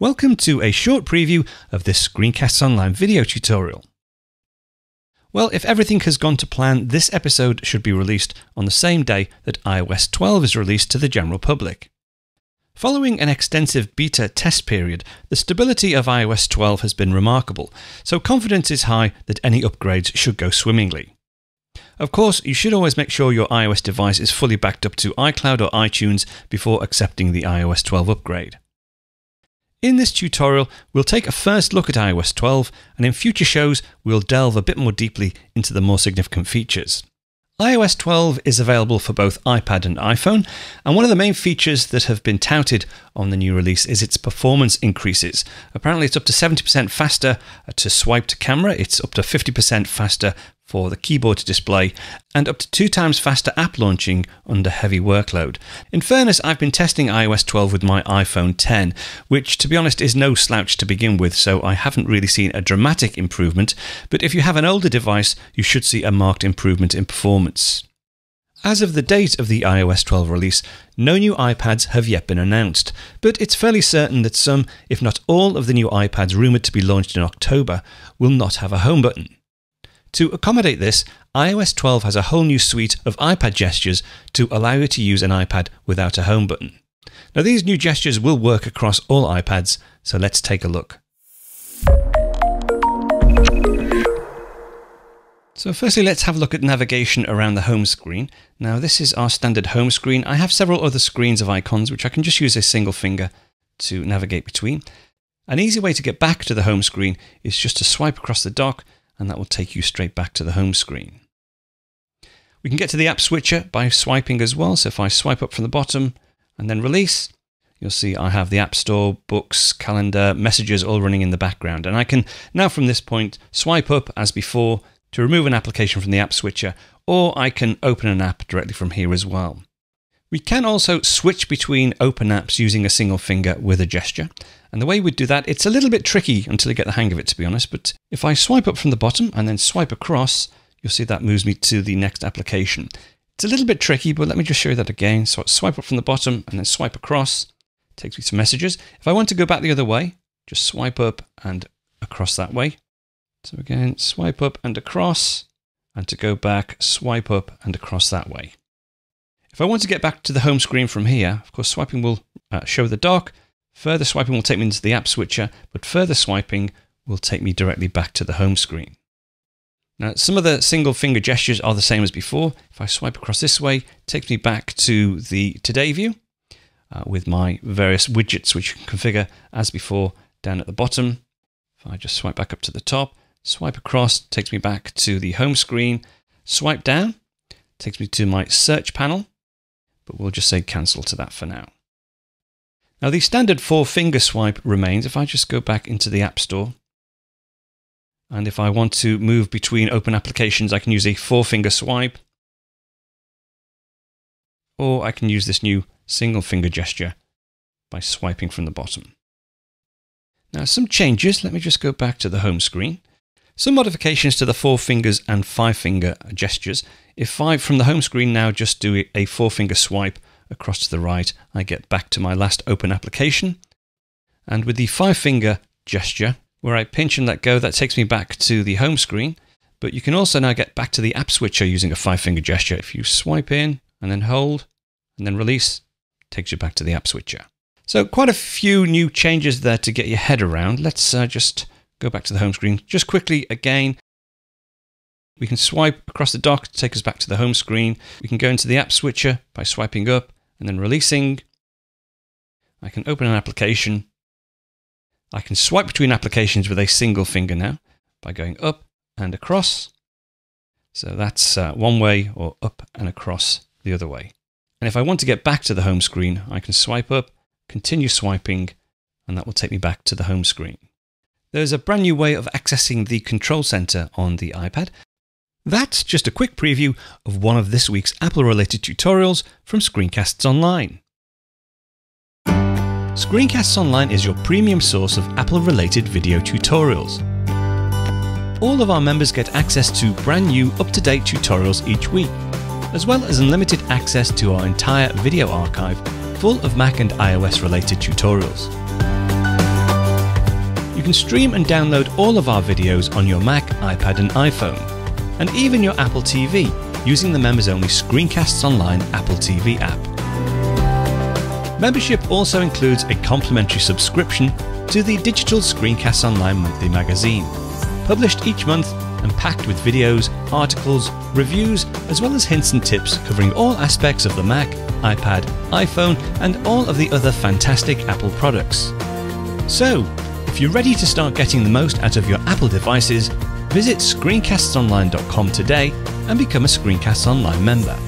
Welcome to a short preview of this Screencasts Online video tutorial. Well, if everything has gone to plan, this episode should be released on the same day that iOS 12 is released to the general public. Following an extensive beta test period, the stability of iOS 12 has been remarkable, so confidence is high that any upgrades should go swimmingly. Of course, you should always make sure your iOS device is fully backed up to iCloud or iTunes before accepting the iOS 12 upgrade. In this tutorial, we'll take a first look at iOS 12, and in future shows, we'll delve a bit more deeply into the more significant features. iOS 12 is available for both iPad and iPhone, and one of the main features that have been touted on the new release is its performance increases. Apparently, it's up to 70% faster to swipe to camera, it's up to 50% faster for the keyboard to display, and up to 2 times faster app launching under heavy workload. In fairness, I've been testing iOS 12 with my iPhone 10, which to be honest is no slouch to begin with, so I haven't really seen a dramatic improvement, but if you have an older device, you should see a marked improvement in performance. As of the date of the iOS 12 release, no new iPads have yet been announced, but it's fairly certain that some, if not all, of the new iPads rumoured to be launched in October will not have a home button. To accommodate this, iOS 12 has a whole new suite of iPad gestures to allow you to use an iPad without a home button. Now, these new gestures will work across all iPads, so let's take a look. So firstly, let's have a look at navigation around the home screen. Now, this is our standard home screen. I have several other screens of icons, which I can just use a single finger to navigate between. An easy way to get back to the home screen is just to swipe across the dock, and that will take you straight back to the home screen. We can get to the app switcher by swiping as well. So if I swipe up from the bottom and then release, you'll see I have the App Store, Books, Calendar, Messages all running in the background. And I can now from this point swipe up as before to remove an application from the app switcher, or I can open an app directly from here as well. We can also switch between open apps using a single finger with a gesture. And the way we'd do that, it's a little bit tricky until you get the hang of it, to be honest. But if I swipe up from the bottom and then swipe across, you'll see that moves me to the next application. It's a little bit tricky, but let me just show you that again. So I swipe up from the bottom and then swipe across, takes me to Messages. If I want to go back the other way, just swipe up and across that way. So again, swipe up and across, and to go back, swipe up and across that way. If I want to get back to the home screen from here, of course, swiping will show the dock. Further swiping will take me into the app switcher, but further swiping will take me directly back to the home screen. Now, some of the single finger gestures are the same as before. If I swipe across this way, it takes me back to the Today view with my various widgets, which you can configure as before down at the bottom. If I just swipe back up to the top, swipe across, takes me back to the home screen. Swipe down, takes me to my search panel, but we'll just say cancel to that for now. Now, the standard 4-finger swipe remains. If I just go back into the App Store, and if I want to move between open applications, I can use a 4-finger swipe, or I can use this new single finger gesture by swiping from the bottom. Now, some changes. Let me just go back to the home screen. Some modifications to the 4 fingers and 5-finger gestures. If I, from the home screen now, just do a 4-finger swipe across to the right, I get back to my last open application. And with the 5-finger gesture, where I pinch and let go, that takes me back to the home screen. But you can also now get back to the app switcher using a 5-finger gesture. If you swipe in and then hold and then release, it takes you back to the app switcher. So quite a few new changes there to get your head around. Let's just go back to the home screen. Just quickly again, we can swipe across the dock to take us back to the home screen. We can go into the app switcher by swiping up and then releasing. I can open an application. I can swipe between applications with a single finger now by going up and across. So that's one way, or up and across the other way. And if I want to get back to the home screen, I can swipe up, continue swiping, and that will take me back to the home screen. There's a brand new way of accessing the control center on the iPad. That's just a quick preview of one of this week's Apple-related tutorials from Screencasts Online. Screencasts Online is your premium source of Apple-related video tutorials. All of our members get access to brand new, up-to-date tutorials each week, as well as unlimited access to our entire video archive full of Mac and iOS-related tutorials. You can stream and download all of our videos on your Mac, iPad and iPhone, and even your Apple TV using the members-only Screencasts Online Apple TV app. Membership also includes a complimentary subscription to the digital Screencasts Online monthly magazine, published each month and packed with videos, articles, reviews, as well as hints and tips covering all aspects of the Mac, iPad, iPhone, and all of the other fantastic Apple products. So, if you're ready to start getting the most out of your Apple devices, visit screencastsonline.com today and become a Screencasts Online member.